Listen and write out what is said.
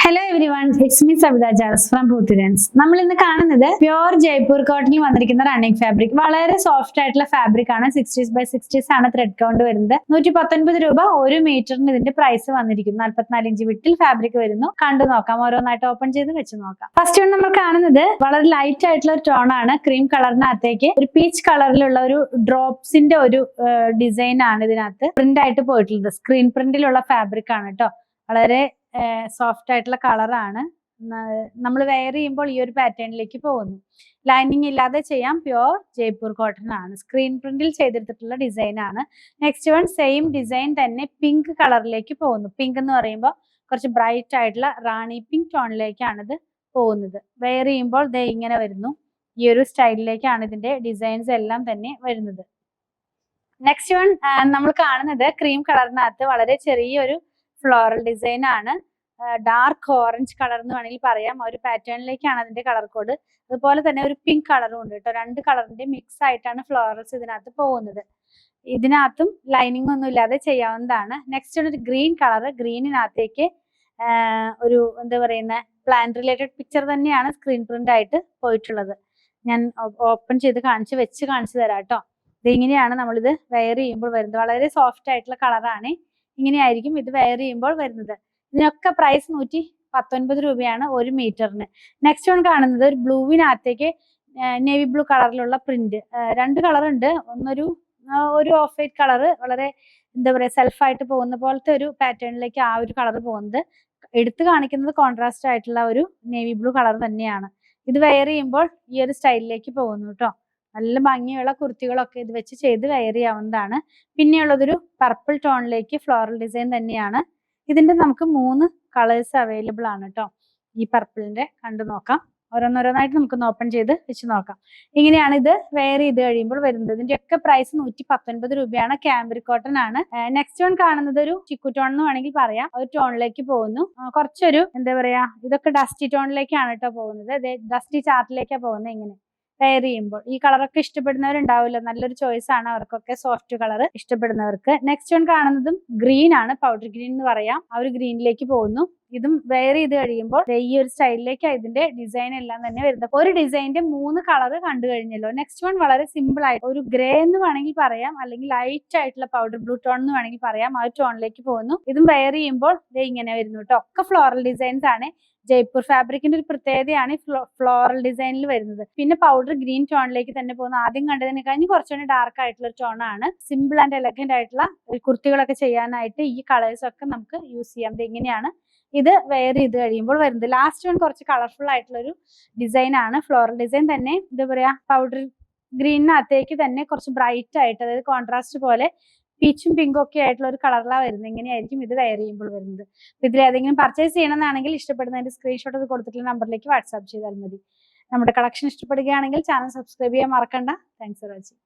Hello everyone, it's me Savita Charles from Poothirans. നമ്മൾ ഇന്ന് കാണുന്നത് പ്യൂർ ജയ്പൂർ കോട്ടണിൽ വന്നിരിക്കുന്ന റണ്ണിങ് ഫാബ്രിക്. വളരെ സോഫ്റ്റ് ആയിട്ടുള്ള ഫാബ്രിക് ആണ്. 60s by 60s ആണ് ത്രെഡ് കൗണ്ട് വരുന്നത്. 119 രൂപ ഒരു മീറ്ററിന് ഇതിന്റെ പ്രൈസ് വന്നിരിക്കുന്നു. 44 ഇഞ്ച് വിട്ടിൽ ഫാബ്രിക് വരുന്നു. കണ്ടു നോക്കാം, ഓരോന്നായിട്ട് ഓപ്പൺ ചെയ്ത് വെച്ച് നോക്കാം. ഫസ്റ്റ് വൺ നമ്മൾ കാണുന്നത് വളരെ ലൈറ്റ് ആയിട്ടുള്ള ഒരു ടോൺ ആണ്. ക്രീം കളറിനകത്തേക്ക് ഒരു പീച്ച് കളറിലുള്ള ഒരു ഡ്രോപ്സിന്റെ ഒരു ഡിസൈൻ ആണ് ഇതിനകത്ത് പ്രിന്റ് ആയിട്ട് പോയിട്ടുള്ളത്. സ്ക്രീൻ പ്രിന്റിലുള്ള ഫാബ്രിക് ആണ് കേട്ടോ. വളരെ സോഫ്റ്റ് ആയിട്ടുള്ള കളറാണ്. നമ്മൾ വെയർ ചെയ്യുമ്പോൾ ഈ ഒരു പാറ്റേണിലേക്ക് പോകുന്നു. ലൈനിങ് ഇല്ലാതെ ചെയ്യാം. പ്യൂർ ജയ്പൂർ കോട്ടൺ ആണ്. സ്ക്രീൻ പ്രിന്റിൽ ചെയ്തെടുത്തിട്ടുള്ള ഡിസൈൻ ആണ്. നെക്സ്റ്റ് വൺ സെയിം ഡിസൈൻ തന്നെ പിങ്ക് കളറിലേക്ക് പോകുന്നു. പിങ്ക് എന്ന് പറയുമ്പോൾ കുറച്ച് ബ്രൈറ്റ് ആയിട്ടുള്ള റാണി പിങ്ക് ടോണിലേക്കാണ് ഇത് പോകുന്നത്. വെയർ ചെയ്യുമ്പോൾ ദേ ഇങ്ങനെ വരുന്നു. ഈ ഒരു സ്റ്റൈലിലേക്കാണ് ഇതിന്റെ ഡിസൈൻസ് എല്ലാം തന്നെ വരുന്നത്. നെക്സ്റ്റ് വൺ നമ്മൾ കാണുന്നത് ക്രീം കളറിനകത്ത് വളരെ ചെറിയൊരു ഫ്ലോറൽ ഡിസൈൻ ആണ്. ഡാർക്ക് ഓറഞ്ച് കളർ എന്ന് വേണമെങ്കിൽ പറയാം. ഒരു പാറ്റേണിലേക്കാണ് അതിന്റെ കളർ കോഡ്. അതുപോലെ തന്നെ ഒരു പിങ്ക് കളറും ഉണ്ട് കേട്ടോ. രണ്ട് കളറിന്റെ മിക്സ് ആയിട്ടാണ് ഫ്ലോറൽസ് ഇതിനകത്ത് പോകുന്നത്. ഇതിനകത്തും ലൈനിങ് ഒന്നും ഇല്ലാതെ ചെയ്യാവുന്നതാണ്. നെക്സ്റ്റ് ഒരു ഗ്രീൻ കളർ. ഗ്രീനിനകത്തേക്ക് ഒരു എന്താ പറയുന്ന പ്ലാന്റ് റിലേറ്റഡ് പിക്ചർ തന്നെയാണ് സ്ക്രീൻ പ്രിന്റ് ആയിട്ട് പോയിട്ടുള്ളത്. ഞാൻ ഓപ്പൺ ചെയ്ത് കാണിച്ചു തരാം കേട്ടോ. ഇതിങ്ങനെയാണ് നമ്മളിത് വെയർ ചെയ്യുമ്പോൾ വരുന്നത്. വളരെ സോഫ്റ്റ് ആയിട്ടുള്ള കളറാണ്. ഇങ്ങനെയായിരിക്കും ഇത് വെയർ ചെയ്യുമ്പോൾ വരുന്നത്. ഇതിനൊക്കെ പ്രൈസ് 119 രൂപയാണ് ഒരു മീറ്ററിന്. നെക്സ്റ്റ് വൺ കാണുന്നത് ഒരു ബ്ലൂവിനകത്തേക്ക് നേവി ബ്ലൂ കളറിലുള്ള പ്രിന്റ്. രണ്ട് കളർ ഉണ്ട്. ഒരു ഓഫ് വൈറ്റ് കളർ, വളരെ എന്താ പറയുക സെൽഫായിട്ട് പോകുന്ന പോലത്തെ ഒരു പാറ്റേണിലേക്ക് ആ ഒരു കളർ പോകുന്നത്. എടുത്തു കാണിക്കുന്നത് കോൺട്രാസ്റ്റ് ആയിട്ടുള്ള ഒരു നേവി ബ്ലൂ കളർ തന്നെയാണ്. ഇത് വെയർ ചെയ്യുമ്പോൾ ഈ ഒരു സ്റ്റൈലിലേക്ക് പോകുന്നു കേട്ടോ. നല്ല ഭംഗിയുള്ള കുർത്തികളൊക്കെ ഇത് വെച്ച് ചെയ്ത് വെയർ ചെയ്യാവുന്നതാണ്. പിന്നെയുള്ളതൊരു പർപ്പിൾ ടോണിലേക്ക് ഫ്ലോറൽ ഡിസൈൻ തന്നെയാണ്. ഇതിന്റെ നമുക്ക് 3 കളേഴ്സ് അവൈലബിൾ ആണ് കേട്ടോ. ഈ പർപ്പിളിന്റെ കണ്ടു നോക്കാം. ഓരോന്നോരോന്നായിട്ട് നമുക്ക് ഓപ്പൺ ചെയ്ത് വെച്ച് നോക്കാം. ഇങ്ങനെയാണ് ഇത് വെയർ ചെയ്ത് കഴിയുമ്പോൾ വരുന്നത്. ഇതിന്റെ ഒക്കെ പ്രൈസ് 119 രൂപയാണ്. ക്യാമ്പ്രിക് കോട്ടൺ ആണ്. നെക്സ്റ്റ് വൺ കാണുന്നത് ഒരു ചിക്കു ടോൺ എന്ന് വേണമെങ്കിൽ പറയാം. ഒരു ടോണിലേക്ക് പോകുന്നു. കുറച്ചൊരു എന്താ പറയാ, ഇതൊക്കെ ഡസ്റ്റി ടോണിലേക്കാണ് കേട്ടോ പോകുന്നത്. ഡസ്റ്റി ചാർട്ടിലേക്കാണ് പോകുന്നത്. ഇങ്ങനെ വെയർ ചെയ്യുമ്പോൾ ഈ കളറൊക്കെ ഇഷ്ടപ്പെടുന്നവരുണ്ടാവില്ല. നല്ലൊരു ചോയ്സ് ആണ് അവർക്കൊക്കെ, സോഫ്റ്റ് കളർ ഇഷ്ടപ്പെടുന്നവർക്ക്. നെക്സ്റ്റ് വൺ കാണുന്നതും ഗ്രീൻ ആണ്. പൗഡർ ഗ്രീൻ എന്ന് പറയാം. ആ ഒരു ഗ്രീനിലേക്ക് പോകുന്നു. ഇതും വെയർ ചെയ്ത് കഴിയുമ്പോൾ ഈ ഒരു സ്റ്റൈലിലേക്ക് ഇതിന്റെ ഡിസൈൻ എല്ലാം തന്നെ വരുന്നത്. ഒരു ഡിസൈനിന്റെ 3 കളർ കണ്ടു കഴിഞ്ഞല്ലോ. നെക്സ്റ്റ് വൺ വളരെ സിമ്പിൾ ആയിട്ട് ഒരു ഗ്രേ എന്ന് വേണമെങ്കിൽ പറയാം, അല്ലെങ്കിൽ ലൈറ്റ് ആയിട്ടുള്ള പൗഡർ ബ്ലൂ ടോൺ എന്ന് വേണമെങ്കിൽ പറയാം. ആ ഒരു ടോണിലേക്ക് പോകുന്നു. ഇതും വെയർ ചെയ്യുമ്പോൾ ഇങ്ങനെ വരുന്നു കേട്ടോ. ഒക്കെ ഫ്ലോറൽ ഡിസൈൻസ് ആണ്. ജയ്പൂർ ഫാബ്രിക്കിന്റെ ഒരു പ്രത്യേകതയാണ് ഫ്ലോറൽ ഡിസൈനിൽ വരുന്നത്. പിന്നെ പൗഡർ ഗ്രീൻ ടോണിലേക്ക് തന്നെ പോകുന്നു. ആദ്യം കണ്ടതിനെ കഴിഞ്ഞ് കുറച്ചുകൂടി ഡാർക്ക് ആയിട്ടുള്ള ഒരു ടോണാണ്. സിമ്പിൾ ആൻഡ് എലഗന്റ് ആയിട്ടുള്ള കുർത്തികളൊക്കെ ചെയ്യാനായിട്ട് ഈ കളേഴ്സ് ഒക്കെ നമുക്ക് യൂസ് ചെയ്യാം. ഇങ്ങനെയാണ് ഇത് വെയർ ചെയ്ത് കഴിയുമ്പോൾ വരുന്നത്. ലാസ്റ്റ് വൺ കുറച്ച് കളർഫുൾ ആയിട്ടുള്ള ഒരു ഡിസൈൻ ആണ്. ഫ്ലോറൽ ഡിസൈൻ തന്നെ എന്താ പറയാ, പൗഡർ ഗ്രീനിനകത്തേക്ക് തന്നെ കുറച്ച് ബ്രൈറ്റ് ആയിട്ട്, അതായത് കോൺട്രാസ്റ്റ് പോലെ പീച്ചും പിങ്കും ഒക്കെ ആയിട്ടുള്ള ഒരു കളറിലാണ് വരുന്നത്. ഇങ്ങനെയായിരിക്കും ഇത് വെയർ ചെയ്യുമ്പോൾ വരുന്നത്. ഇതിൽ ഏതെങ്കിലും പർച്ചേസ് ചെയ്യണമെന്നാണെങ്കിൽ ഇഷ്ടപ്പെടുന്നതിന്റെ സ്ക്രീൻഷോട്ട് ഇത് കൊടുത്തിട്ടുള്ള നമ്പറിലേക്ക് വാട്സാപ്പ് ചെയ്താൽ മതി. നമ്മുടെ കളക്ഷൻ ഇഷ്ടപ്പെടുകയാണെങ്കിൽ ചാനൽ സബ്സ്ക്രൈബ് ചെയ്യാൻ മറക്കണ്ട. Thanks for watching.